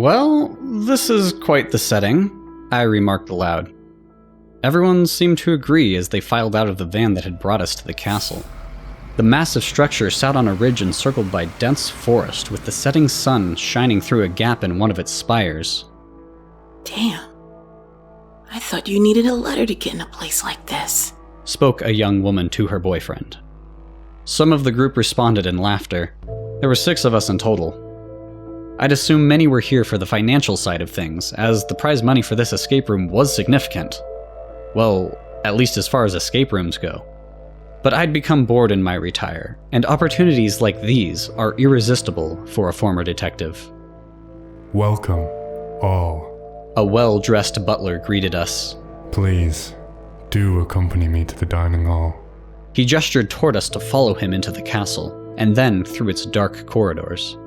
Well, this is quite the setting, I remarked aloud. Everyone seemed to agree as they filed out of the van that had brought us to the castle. The massive structure sat on a ridge encircled by dense forest, with the setting sun shining through a gap in one of its spires. Damn. I thought you needed a letter to get in a place like this, spoke a young woman to her boyfriend. Some of the group responded in laughter. There were 6 of us in total. I'd assume many were here for the financial side of things, as the prize money for this escape room was significant. Well, at least as far as escape rooms go. But I'd become bored in my retire, and opportunities like these are irresistible for a former detective. Welcome, all. A well-dressed butler greeted us. Please, do accompany me to the dining hall. He gestured toward us to follow him into the castle, and then through its dark corridors.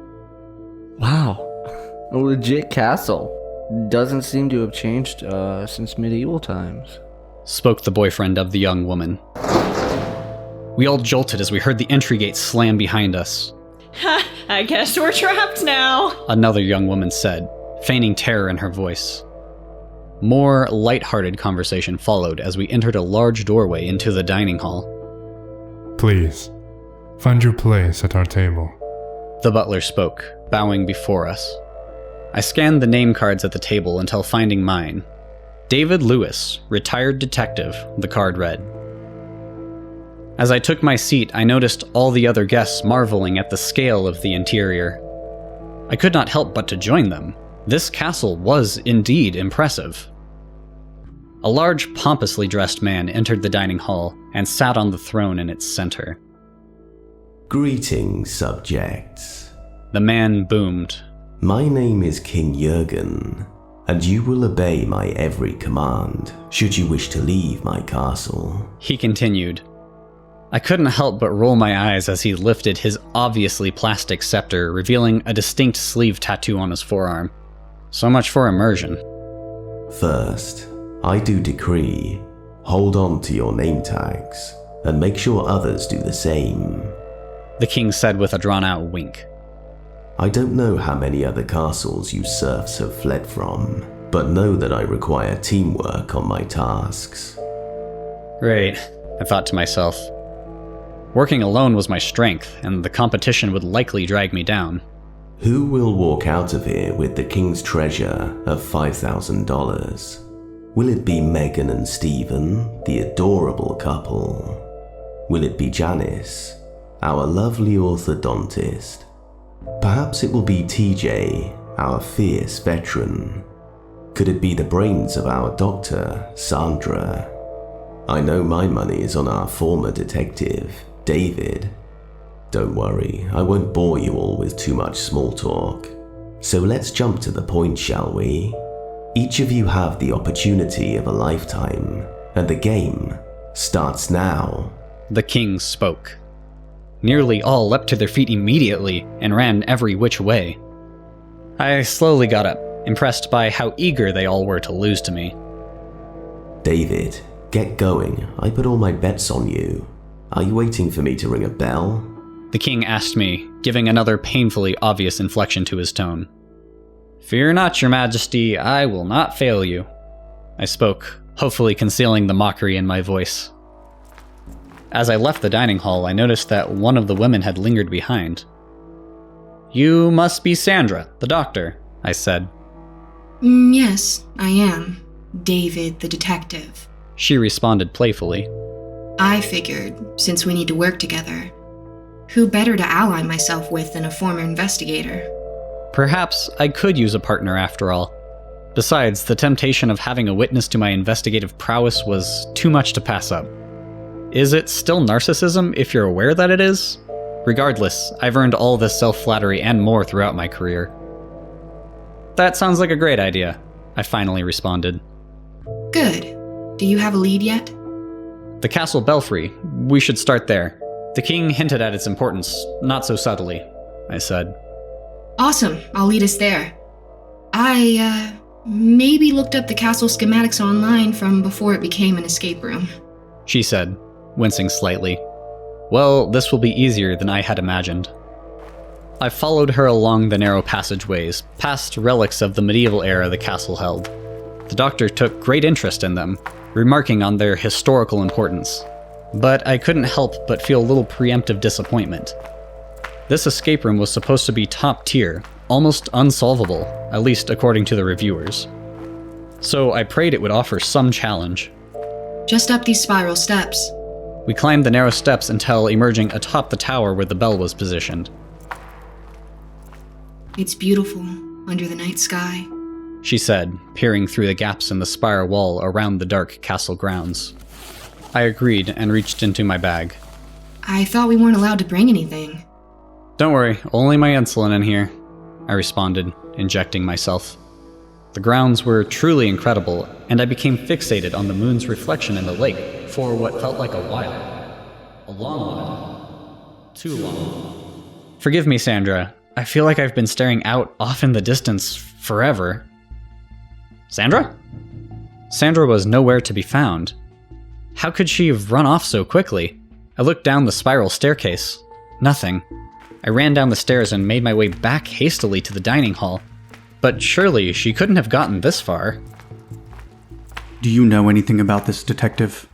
Wow, a legit castle. Doesn't seem to have changed since medieval times, spoke the boyfriend of the young woman. We all jolted as we heard the entry gate slam behind us. Ha! I guess we're trapped now, another young woman said, feigning terror in her voice. More light-hearted conversation followed as we entered a large doorway into the dining hall. Please, find your place at our table, the butler spoke, bowing before us. I scanned the name cards at the table until finding mine. David Lewis, retired detective, the card read. As I took my seat, I noticed all the other guests marveling at the scale of the interior. I could not help but to join them. This castle was indeed impressive. A large, pompously dressed man entered the dining hall and sat on the throne in its center. Greetings, subjects. The man boomed. My name is King Jürgen, and you will obey my every command, should you wish to leave my castle. He continued. I couldn't help but roll my eyes as he lifted his obviously plastic scepter, revealing a distinct sleeve tattoo on his forearm. So much for immersion. First, I do decree, hold on to your name tags, and make sure others do the same, the king said with a drawn-out wink. I don't know how many other castles you serfs have fled from, but know that I require teamwork on my tasks. Great, I thought to myself. Working alone was my strength, and the competition would likely drag me down. Who will walk out of here with the king's treasure of $5,000? Will it be Megan and Stephen, the adorable couple? Will it be Janice, our lovely orthodontist? Perhaps it will be TJ, our fierce veteran. Could it be the brains of our doctor, Sandra? I know my money is on our former detective, David. Don't worry, I won't bore you all with too much small talk. So let's jump to the point, shall we? Each of you have the opportunity of a lifetime, and the game starts now. The king spoke. Nearly all leapt to their feet immediately and ran every which way. I slowly got up, impressed by how eager they all were to lose to me. David, get going. I put all my bets on you. Are you waiting for me to ring a bell? The king asked me, giving another painfully obvious inflection to his tone. Fear not, your majesty, I will not fail you, I spoke, hopefully concealing the mockery in my voice. As I left the dining hall, I noticed that one of the women had lingered behind. You must be Sandra, the doctor, I said. Yes, I am. David, the detective. She responded playfully. I figured, since we need to work together, who better to ally myself with than a former investigator? Perhaps I could use a partner after all. Besides, the temptation of having a witness to my investigative prowess was too much to pass up. Is it still narcissism if you're aware that it is? Regardless, I've earned all this self-flattery and more throughout my career. That sounds like a great idea, I finally responded. Good. Do you have a lead yet? The castle belfry. We should start there. The king hinted at its importance, not so subtly, I said. Awesome, I'll lead us there. I, maybe looked up the castle schematics online from before it became an escape room, she said, wincing slightly. Well, this will be easier than I had imagined. I followed her along the narrow passageways, past relics of the medieval era the castle held. The doctor took great interest in them, remarking on their historical importance. But I couldn't help but feel a little preemptive disappointment. This escape room was supposed to be top tier, almost unsolvable, at least according to the reviewers. So I prayed it would offer some challenge. Just up these spiral steps. We climbed the narrow steps until emerging atop the tower where the bell was positioned. It's beautiful under the night sky. She said, peering through the gaps in the spire wall around the dark castle grounds. I agreed and reached into my bag. I thought we weren't allowed to bring anything. Don't worry, only my insulin in here, I responded, injecting myself. The grounds were truly incredible, and I became fixated on the moon's reflection in the lake for what felt like a while. A long one. Too long. Forgive me, Sandra. I feel like I've been staring out off in the distance forever. Sandra? Sandra was nowhere to be found. How could she have run off so quickly? I looked down the spiral staircase. Nothing. I ran down the stairs and made my way back hastily to the dining hall. But surely she couldn't have gotten this far. Do you know anything about this detective?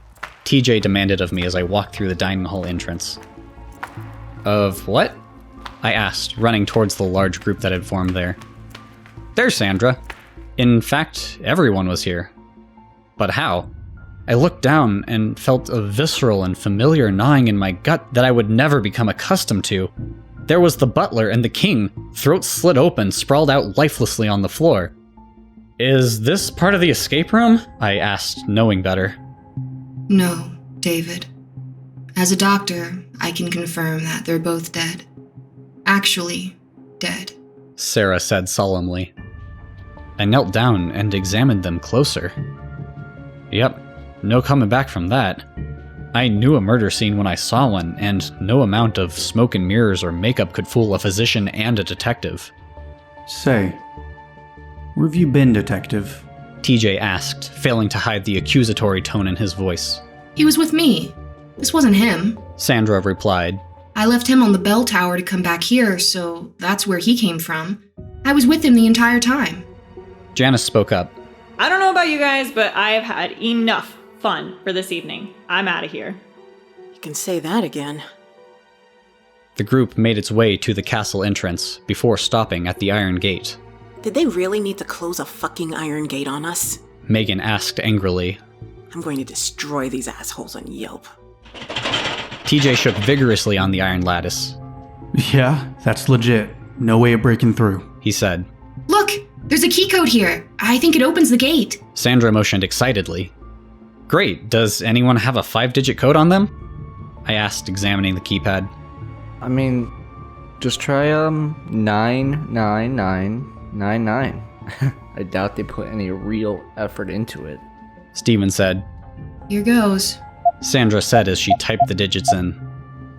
TJ demanded of me as I walked through the dining hall entrance. Of what? I asked, running towards the large group that had formed there. There's Sandra. In fact, everyone was here. But how? I looked down and felt a visceral and familiar gnawing in my gut that I would never become accustomed to. There was the butler and the king, throats slit open, sprawled out lifelessly on the floor. Is this part of the escape room? I asked, knowing better. No, David. As a doctor, I can confirm that they're both dead. Actually, dead. Sarah said solemnly. I knelt down and examined them closer. Yep, no coming back from that. I knew a murder scene when I saw one, and no amount of smoke and mirrors or makeup could fool a physician and a detective. Say, where have you been, detective? TJ asked, failing to hide the accusatory tone in his voice. He was with me. This wasn't him. Sandra replied. I left him on the bell tower to come back here, so that's where he came from. I was with him the entire time. Janice spoke up. I don't know about you guys, but I have had enough fun for this evening. I'm out of here. You can say that again. The group made its way to the castle entrance before stopping at the iron gate. Did they really need to close a fucking iron gate on us? Megan asked angrily. I'm going to destroy these assholes on Yelp. TJ shook vigorously on the iron lattice. Yeah, that's legit. No way of breaking through, he said. Look! There's a key code here. I think it opens the gate. Sandra motioned excitedly. Great. Does anyone have a 5-digit code on them? I asked, examining the keypad. I mean, just try 99999. I doubt they put any real effort into it. Steven said. Here goes. Sandra said as she typed the digits in.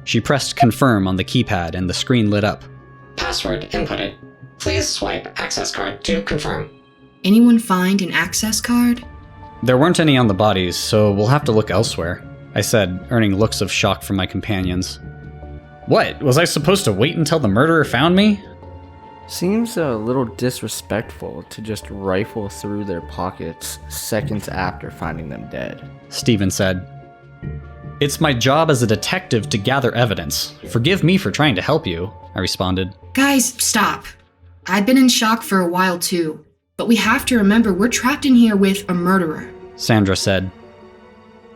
She pressed confirm on the keypad and the screen lit up. Password inputted. Please swipe access card to confirm. Anyone find an access card? There weren't any on the bodies, so we'll have to look elsewhere, I said, earning looks of shock from my companions. What? Was I supposed to wait until the murderer found me? Seems a little disrespectful to just rifle through their pockets seconds after finding them dead, Steven said. It's my job as a detective to gather evidence. Forgive me for trying to help you, I responded. Guys, stop. I've been in shock for a while too, but we have to remember we're trapped in here with a murderer, Sandra said.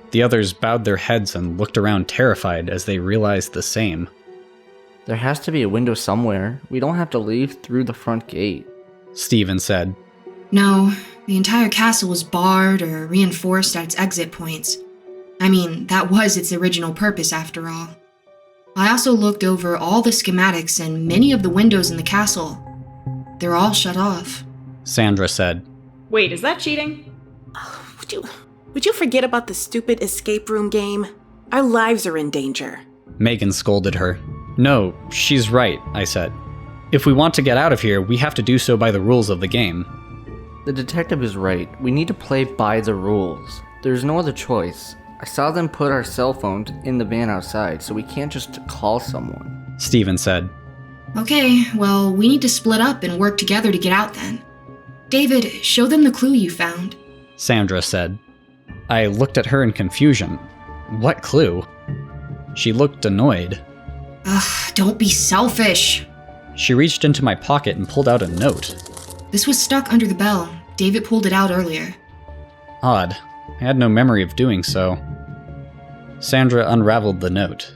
The others bowed their heads and looked around terrified as they realized the same. There has to be a window somewhere. We don't have to leave through the front gate, Steven said. No, the entire castle was barred or reinforced at its exit points. I mean, that was its original purpose after all. I also looked over all the schematics and many of the windows in the castle. They're all shut off, Sandra said. Wait, is that cheating? Would you forget about the stupid escape room game? Our lives are in danger. Megan scolded her. No, she's right, I said. If we want to get out of here, we have to do so by the rules of the game. The detective is right. We need to play by the rules. There's no other choice. I saw them put our cell phones in the van outside, so we can't just call someone, Steven said. Okay, well, we need to split up and work together to get out then. David, show them the clue you found. Sandra said. I looked at her in confusion. What clue? She looked annoyed. Ugh, don't be selfish. She reached into my pocket and pulled out a note. This was stuck under the bell. David pulled it out earlier. Odd. I had no memory of doing so. Sandra unraveled the note.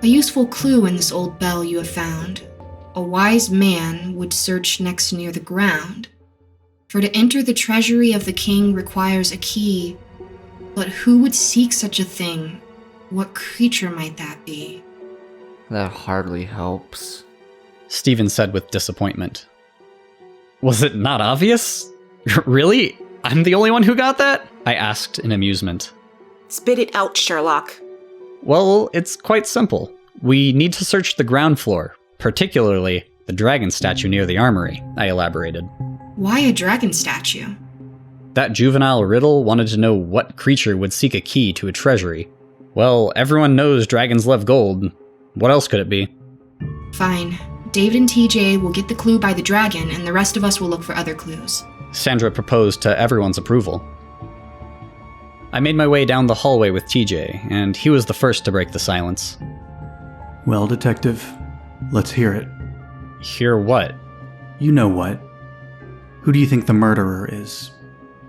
A useful clue in this old bell you have found. A wise man would search next near the ground. For to enter the treasury of the king requires a key. But who would seek such a thing? What creature might that be? That hardly helps. Stephen said with disappointment. Was it not obvious? Really? I'm the only one who got that? I asked in amusement. Spit it out, Sherlock. Well, it's quite simple. We need to search the ground floor, particularly the dragon statue near the armory, I elaborated. Why a dragon statue? That juvenile riddle wanted to know what creature would seek a key to a treasury. Well, everyone knows dragons love gold. What else could it be? Fine. David and TJ will get the clue by the dragon, and the rest of us will look for other clues. Sandra proposed to everyone's approval. I made my way down the hallway with TJ, and he was the first to break the silence. Well, Detective, let's hear it. Hear what? You know what. Who do you think the murderer is?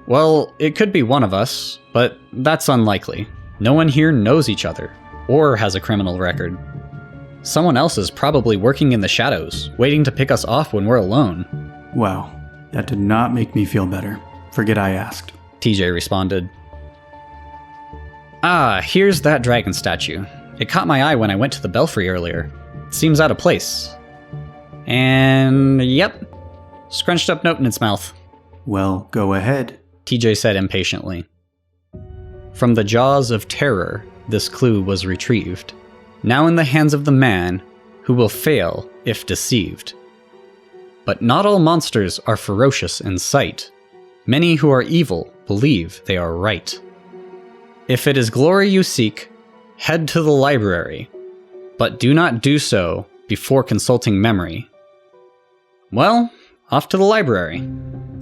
Well, it could be one of us, but that's unlikely. No one here knows each other, or has a criminal record. Someone else is probably working in the shadows, waiting to pick us off when we're alone. Wow, that did not make me feel better. Forget I asked. TJ responded. Ah, here's that dragon statue. It caught my eye when I went to the belfry earlier. It seems out of place. And yep, scrunched up note in its mouth. Well, go ahead, TJ said impatiently. From the jaws of terror, this clue was retrieved. Now in the hands of the man who will fail if deceived. But not all monsters are ferocious in sight. Many who are evil believe they are right. If it is glory you seek, head to the library, but do not do so before consulting memory. Well, off to the library.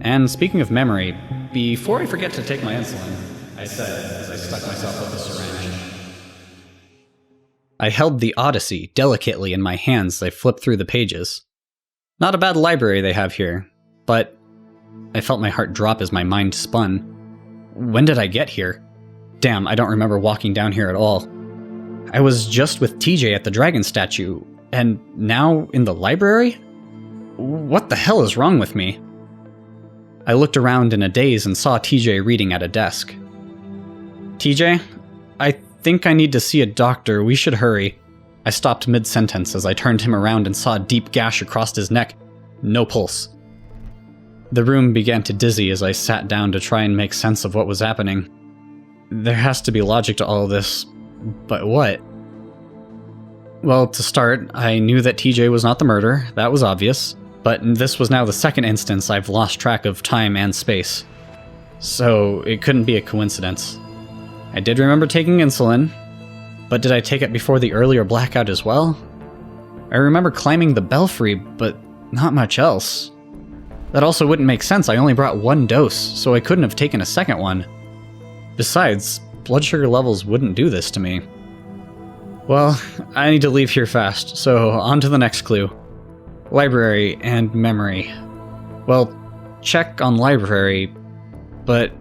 And speaking of memory, before I forget to take my insulin, I said as I stuck myself with a syringe. I held the Odyssey delicately in my hands as I flipped through the pages. Not a bad library they have here, but I felt my heart drop as my mind spun. When did I get here? Damn, I don't remember walking down here at all. I was just with TJ at the dragon statue, and now in the library? What the hell is wrong with me? I looked around in a daze and saw TJ reading at a desk. TJ, I think I need to see a doctor. We should hurry. I stopped mid-sentence as I turned him around and saw a deep gash across his neck. No pulse. The room began to dizzy as I sat down to try and make sense of what was happening. There has to be logic to all this, but what? Well, to start, I knew that TJ was not the murderer. That was obvious. But this was now the second instance I've lost track of time and space. So it couldn't be a coincidence. I did remember taking insulin, but did I take it before the earlier blackout as well? I remember climbing the belfry, but not much else. That also wouldn't make sense. I only brought one dose, so I couldn't have taken a second one. Besides, blood sugar levels wouldn't do this to me. Well, I need to leave here fast, so on to the next clue. Library and memory. Well, check on library, but...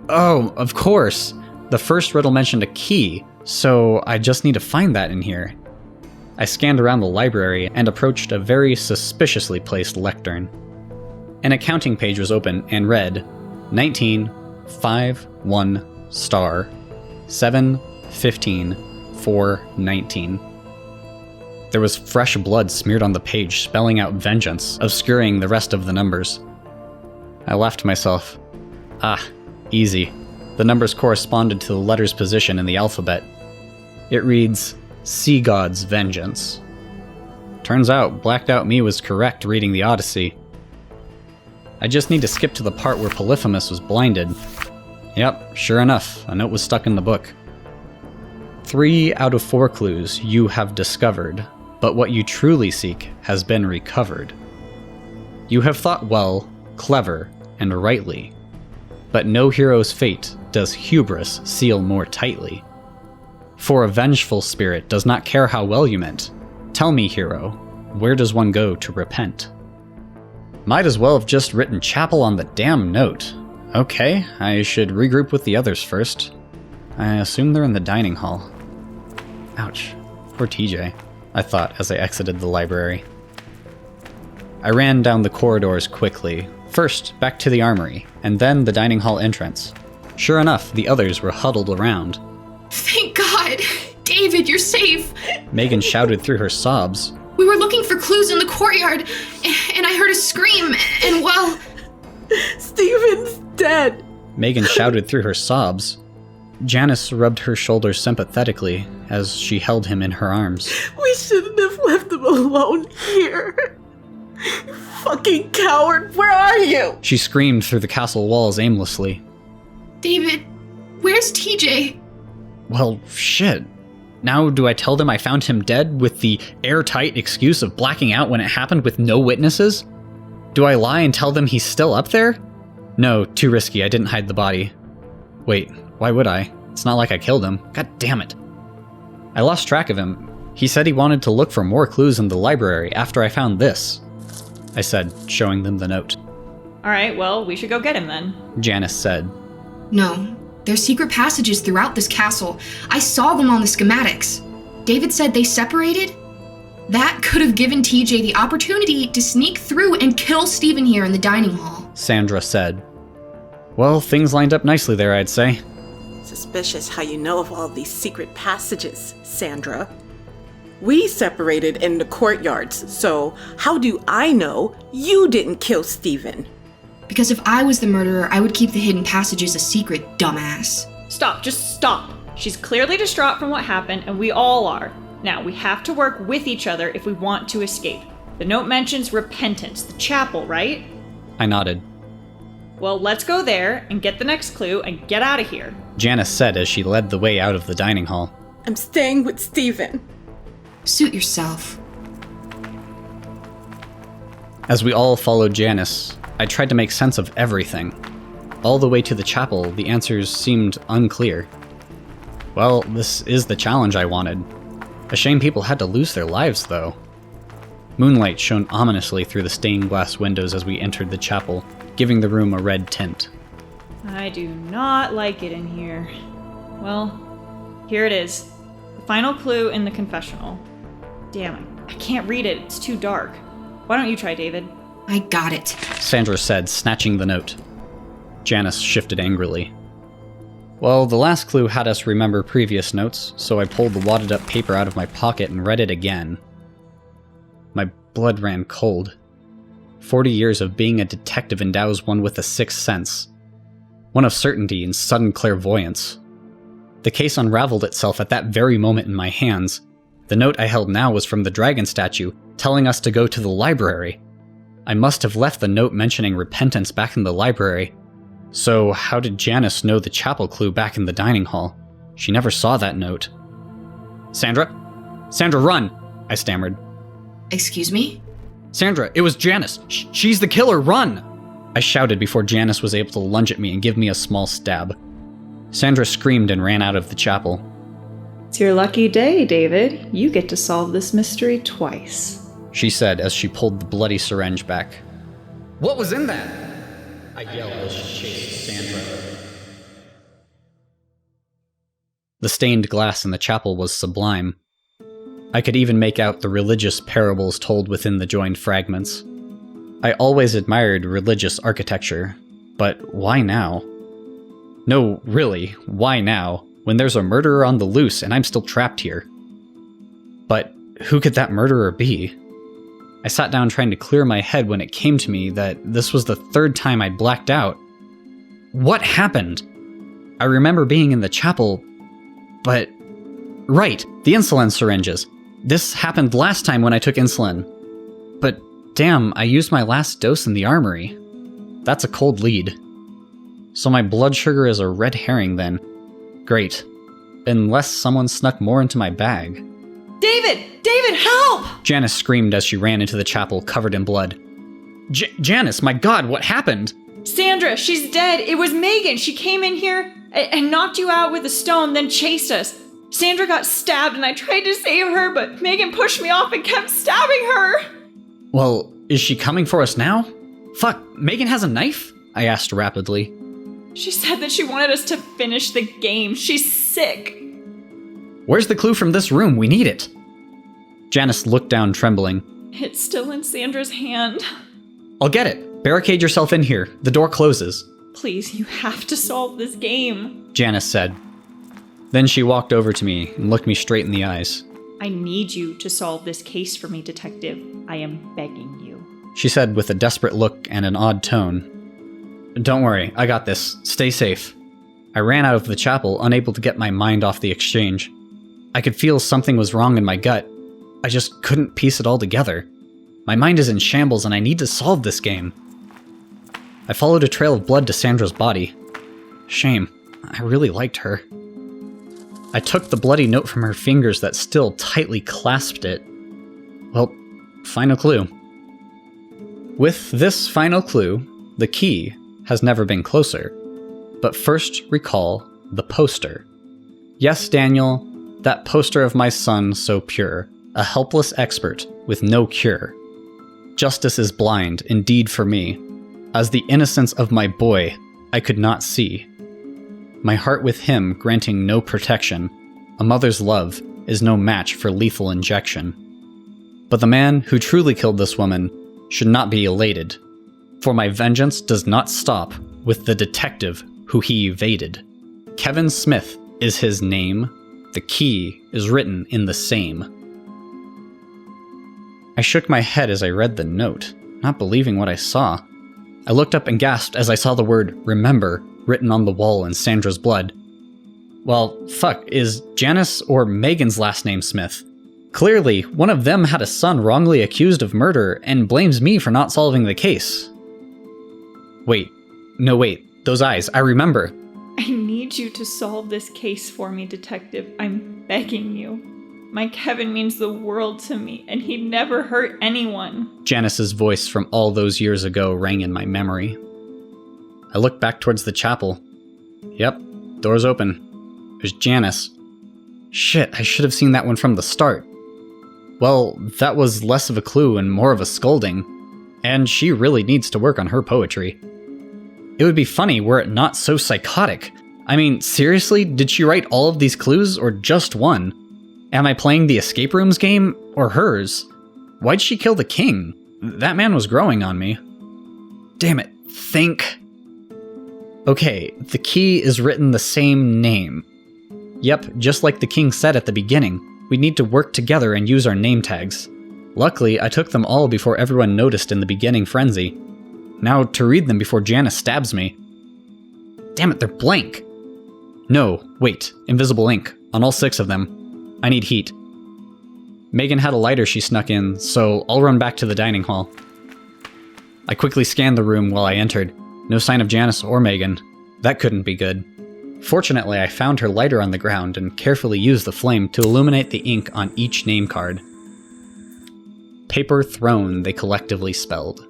Oh, of course! The first riddle mentioned a key, so I just need to find that in here. I scanned around the library and approached a very suspiciously placed lectern. An accounting page was open and read 1951 star 715 419. There was fresh blood smeared on the page, spelling out vengeance, obscuring the rest of the numbers. I laughed to myself. Ah, easy. The numbers corresponded to the letter's position in the alphabet. It reads, Sea God's Vengeance. Turns out, blacked out me was correct reading the Odyssey. I just need to skip to the part where Polyphemus was blinded. Yep, sure enough, a note was stuck in the book. 3 out of 4 clues you have discovered, but what you truly seek has been recovered. You have thought well, clever, and rightly, but no hero's fate does hubris seal more tightly. For a vengeful spirit does not care how well you meant. Tell me, hero, where does one go to repent? Might as well have just written chapel on the damn note. Okay, I should regroup with the others first. I assume they're in the dining hall. Ouch, poor TJ, I thought as I exited the library. I ran down the corridors quickly, first back to the armory, and then the dining hall entrance. Sure enough, the others were huddled around. Thank God! David, you're safe! Megan shouted through her sobs. We were looking for clues in the courtyard, and I heard a scream, and well... Steven's dead! Megan shouted through her sobs. Janice rubbed her shoulders sympathetically as she held him in her arms. We shouldn't have left him alone here. You fucking coward, where are you? She screamed through the castle walls aimlessly. David, where's TJ? Well, shit. Now do I tell them I found him dead with the airtight excuse of blacking out when it happened with no witnesses? Do I lie and tell them he's still up there? No, too risky, I didn't hide the body. Wait, why would I? It's not like I killed him. God damn it. I lost track of him. He said he wanted to look for more clues in the library after I found this, I said, showing them the note. Alright, well, we should go get him then. Janice said. No, there's secret passages throughout this castle. I saw them on the schematics. David said they separated? That could have given TJ the opportunity to sneak through and kill Steven here in the dining hall, Sandra said. Well, things lined up nicely there, I'd say. Suspicious how you know of all these secret passages, Sandra. We separated in the courtyards, so how do I know you didn't kill Steven? because if I was the murderer, I would keep the hidden passages a secret, dumbass. Stop, just stop. She's clearly distraught from what happened, and we all are. Now, we have to work with each other if we want to escape. The note mentions repentance, the chapel, right? I nodded. Well, let's go there and get the next clue and get out of here. Janice said as she led the way out of the dining hall. I'm staying with Steven. Suit yourself. As we all followed Janice, I tried to make sense of everything. All the way to the chapel, the answers seemed unclear. Well, this is the challenge I wanted. A shame people had to lose their lives, though. Moonlight shone ominously through the stained glass windows as we entered the chapel, giving the room a red tint. I do not like it in here. Well, here it is. The final clue in the confessional. Damn it, I can't read it, it's too dark. Why don't you try, David? I got it, Sandra said, snatching the note. Janice shifted angrily. Well, the last clue had us remember previous notes, so I pulled the wadded up paper out of my pocket and read it again. My blood ran cold. 40 years of being a detective endows one with a sixth sense. One of certainty and sudden clairvoyance. The case unraveled itself at that very moment in my hands. The note I held now was from the dragon statue, telling us to go to the library. I must have left the note mentioning repentance back in the library. So how did Janice know the chapel clue back in the dining hall? She never saw that note. Sandra? Sandra, run! I stammered. Excuse me? Sandra, it was Janice. She's the killer, run! I shouted before Janice was able to lunge at me and give me a small stab. Sandra screamed and ran out of the chapel. It's your lucky day, David. You get to solve this mystery twice, she said as she pulled the bloody syringe back. What was in that? I yelled as she chased Sandra. The stained glass in the chapel was sublime. I could even make out the religious parables told within the joined fragments. I always admired religious architecture, but why now? No, really, why now, when there's a murderer on the loose and I'm still trapped here? But who could that murderer be? I sat down trying to clear my head when it came to me that this was the third time I'd blacked out. What happened? I remember being in the chapel, but... Right, the insulin syringes. This happened last time when I took insulin. But damn, I used my last dose in the armory. That's a cold lead. So my blood sugar is a red herring then. Great. Unless someone snuck more into my bag. David! David, help! Janice screamed as she ran into the chapel covered in blood. Janice, my God, what happened? Sandra, she's dead. It was Megan. She came in here and knocked you out with a stone, then chased us. Sandra got stabbed and I tried to save her, but Megan pushed me off and kept stabbing her. Well, is she coming for us now? Fuck, Megan has a knife? I asked rapidly. She said that she wanted us to finish the game. She's sick. Where's the clue from this room? We need it. Janice looked down, trembling. It's still in Sandra's hand. I'll get it. Barricade yourself in here. The door closes. Please, you have to solve this game, Janice said. Then she walked over to me and looked me straight in the eyes. I need you to solve this case for me, Detective. I am begging you. She said with a desperate look and an odd tone. Don't worry, I got this. Stay safe. I ran out of the chapel, unable to get my mind off the exchange. I could feel something was wrong in my gut. I just couldn't piece it all together. My mind is in shambles and I need to solve this game. I followed a trail of blood to Sandra's body. Shame. I really liked her. I took the bloody note from her fingers that still tightly clasped it. Well, final clue. With this final clue, the key has never been closer. But first recall the poster. Yes, Daniel, that poster of my son so pure, a helpless expert with no cure. Justice is blind, indeed for me, as the innocence of my boy I could not see. My heart with him granting no protection, a mother's love is no match for lethal injection. But the man who truly killed this woman should not be elated, for my vengeance does not stop with the detective who he evaded. Kevin Smith is his name, the key is written in the same. I shook my head as I read the note, not believing what I saw. I looked up and gasped as I saw the word remember written on the wall in Sandra's blood. Well, fuck, is Janice or Megan's last name Smith? Clearly, one of them had a son wrongly accused of murder and blames me for not solving the case. Wait, those eyes, I remember. I need you to solve this case for me, Detective. I'm begging you. My Kevin means the world to me, and he'd never hurt anyone. Janice's voice from all those years ago rang in my memory. I looked back towards the chapel. Yep, door's open. There's Janice. Shit, I should have seen that one from the start. Well, that was less of a clue and more of a scolding. And she really needs to work on her poetry. It would be funny were it not so psychotic. I mean, seriously, did she write all of these clues or just one? Am I playing the escape rooms game or hers? Why'd she kill the king? That man was growing on me. Damn it, think. Okay, the key is written the same name. Yep, just like the king said at the beginning, we need to work together and use our name tags. Luckily, I took them all before everyone noticed in the beginning frenzy. Now to read them before Janice stabs me. Damn it, they're blank. No, wait, invisible ink, on all 6 of them. I need heat. Megan had a lighter she snuck in, so I'll run back to the dining hall. I quickly scanned the room while I entered. No sign of Janice or Megan. That couldn't be good. Fortunately, I found her lighter on the ground and carefully used the flame to illuminate the ink on each name card. Paper Throne, they collectively spelled.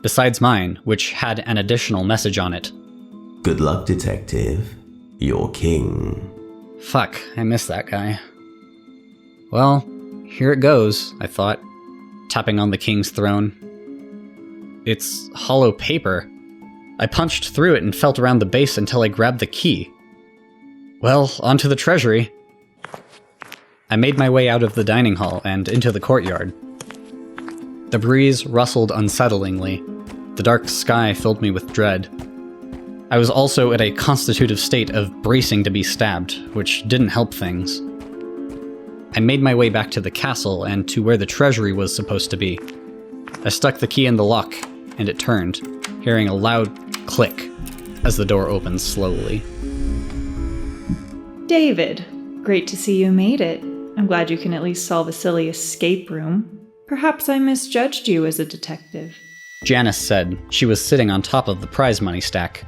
Besides mine, which had an additional message on it. Good luck, Detective. You're king. Fuck, I missed that guy. Well, here it goes, I thought, tapping on the king's throne. It's hollow paper. I punched through it and felt around the base until I grabbed the key. Well, onto the treasury. I made my way out of the dining hall and into the courtyard. The breeze rustled unsettlingly. The dark sky filled me with dread. I was also at a constitutive state of bracing to be stabbed, which didn't help things. I made my way back to the castle and to where the treasury was supposed to be. I stuck the key in the lock, and it turned, hearing a loud click as the door opened slowly. David, great to see you made it. I'm glad you can at least solve a silly escape room. Perhaps I misjudged you as a detective. Janice said. She was sitting on top of the prize money stack.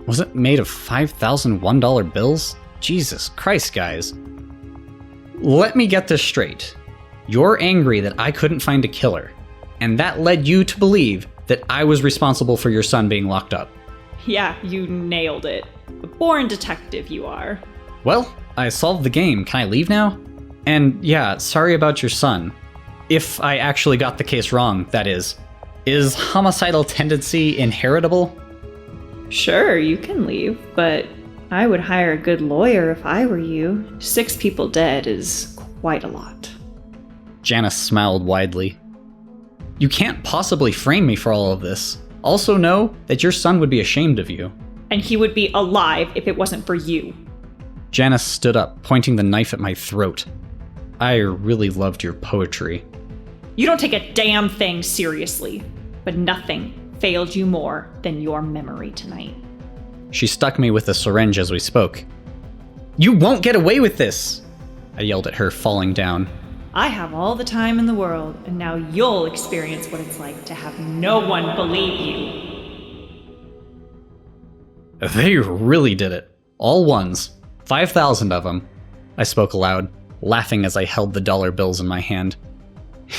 Was it made of $5,000 $1 bills? Jesus Christ, guys. let me get this straight. You're angry that I couldn't find a killer, and that led you to believe that I was responsible for your son being locked up. Yeah, you nailed it. A born detective you are. Well, I solved the game. Can I leave now? And yeah, sorry about your son. If I actually got the case wrong, that is. Is homicidal tendency inheritable? Sure, you can leave, but I would hire a good lawyer if I were you. 6 people dead is quite a lot. Janice smiled widely. You can't possibly frame me for all of this. Also know that your son would be ashamed of you. And he would be alive if it wasn't for you. Janice stood up, pointing the knife at my throat. I really loved your poetry. You don't take a damn thing seriously, but nothing failed you more than your memory tonight. She stuck me with a syringe as we spoke. You won't get away with this! I yelled at her, falling down. I have all the time in the world, and now you'll experience what it's like to have no one believe you. They really did it. All ones. 5,000 of them. I spoke aloud, laughing as I held the dollar bills in my hand.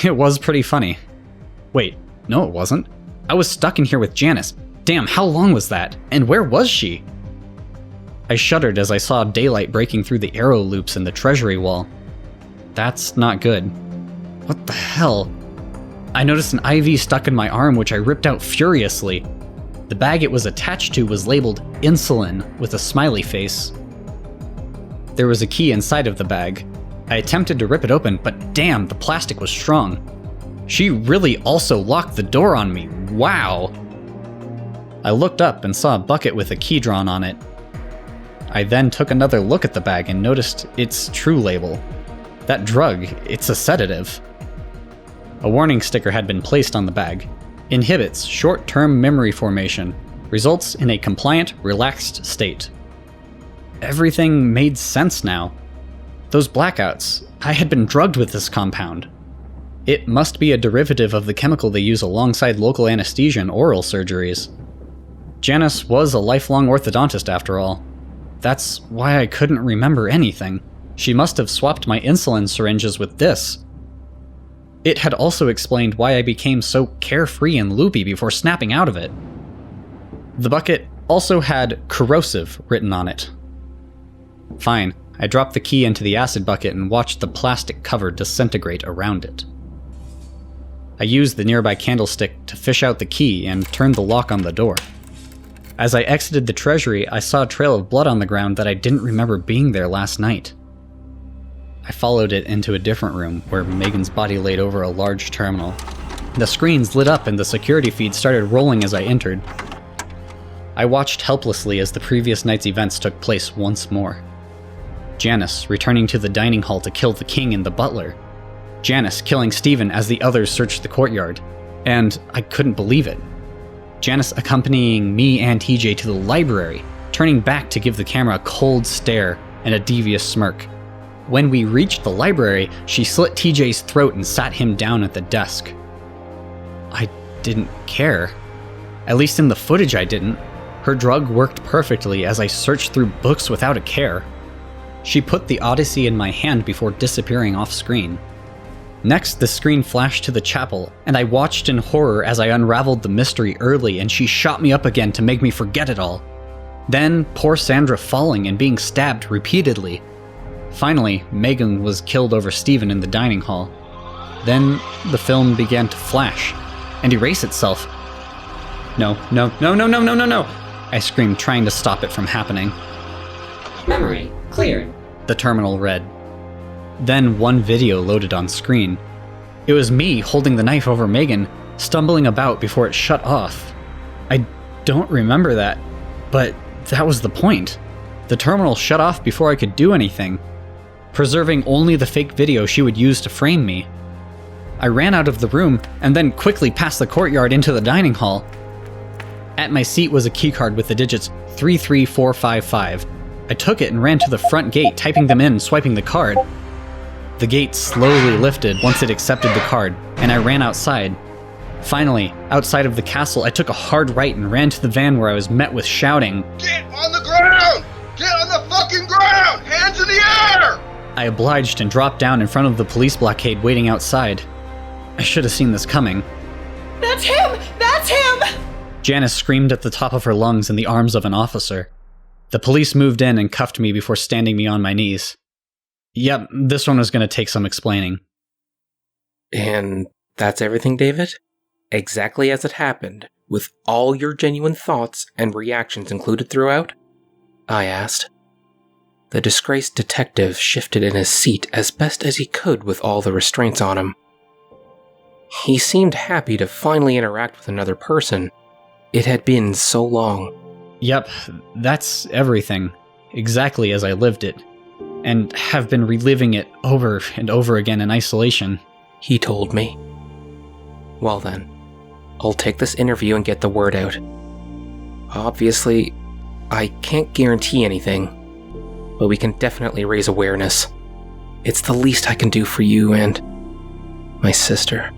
It was pretty funny. Wait, no it wasn't. I was stuck in here with Janice. Damn, how long was that? And where was she? I shuddered as I saw daylight breaking through the arrow loops in the treasury wall. That's not good. What the hell? I noticed an IV stuck in my arm, which I ripped out furiously. The bag it was attached to was labeled insulin with a smiley face. There was a key inside of the bag. I attempted to rip it open, but damn, the plastic was strong. She really also locked the door on me. Wow. I looked up and saw a bucket with a key drawn on it. I then took another look at the bag and noticed its true label. That drug, it's a sedative. A warning sticker had been placed on the bag. Inhibits short-term memory formation. Results in a compliant, relaxed state. Everything made sense now. Those blackouts, I had been drugged with this compound. It must be a derivative of the chemical they use alongside local anesthesia and oral surgeries. Janice was a lifelong orthodontist after all. That's why I couldn't remember anything. She must have swapped my insulin syringes with this. It had also explained why I became so carefree and loopy before snapping out of it. The bucket also had corrosive written on it. Fine, I dropped the key into the acid bucket and watched the plastic cover disintegrate around it. I used the nearby candlestick to fish out the key and turned the lock on the door. As I exited the treasury, I saw a trail of blood on the ground that I didn't remember being there last night. I followed it into a different room where Megan's body laid over a large terminal. The screens lit up and the security feed started rolling as I entered. I watched helplessly as the previous night's events took place once more. Janice returning to the dining hall to kill the king and the butler. Janice killing Stephen as the others searched the courtyard. And I couldn't believe it. Janice accompanying me and TJ to the library, turning back to give the camera a cold stare and a devious smirk. When we reached the library, she slit TJ's throat and sat him down at the desk. I didn't care. At least in the footage I didn't. Her drug worked perfectly as I searched through books without a care. She put the Odyssey in my hand before disappearing off screen. Next, the screen flashed to the chapel, and I watched in horror as I unraveled the mystery early and she shot me up again to make me forget it all. Then, poor Sandra falling and being stabbed repeatedly. Finally, Megan was killed over Stephen in the dining hall. Then, the film began to flash and erase itself. No, I screamed, trying to stop it from happening. Memory cleared. The terminal read. Then one video loaded on screen. It was me holding the knife over Megan, stumbling about before it shut off. I don't remember that, but that was the point. The terminal shut off before I could do anything, preserving only the fake video she would use to frame me. I ran out of the room and then quickly passed the courtyard into the dining hall. At my seat was a keycard with the digits 33455. I took it and ran to the front gate, typing them in and swiping the card. The gate slowly lifted once it accepted the card, and I ran outside. Finally, outside of the castle, I took a hard right and ran to the van where I was met with shouting, "Get on the ground! Get on the fucking ground! Hands in the air!" I obliged and dropped down in front of the police blockade waiting outside. I should have seen this coming. That's him! That's him! Janice screamed at the top of her lungs in the arms of an officer. The police moved in and cuffed me before standing me on my knees. Yep, this one was going to take some explaining. And that's everything, David? Exactly as it happened, with all your genuine thoughts and reactions included throughout? I asked. The disgraced detective shifted in his seat as best as he could with all the restraints on him. He seemed happy to finally interact with another person. It had been so long. Yep, that's everything. Exactly as I lived it. And have been reliving it over and over again in isolation. He told me. Well then, I'll take this interview and get the word out. Obviously, I can't guarantee anything, but we can definitely raise awareness. It's the least I can do for you and my sister.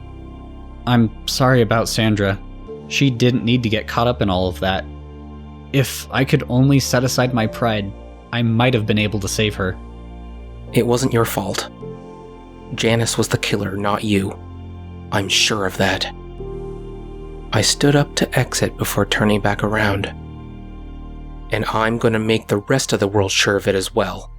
I'm sorry about Sandra. She didn't need to get caught up in all of that. If I could only set aside my pride, I might have been able to save her. It wasn't your fault. Janice was the killer, not you. I'm sure of that. I stood up to exit before turning back around. And I'm going to make the rest of the world sure of it as well.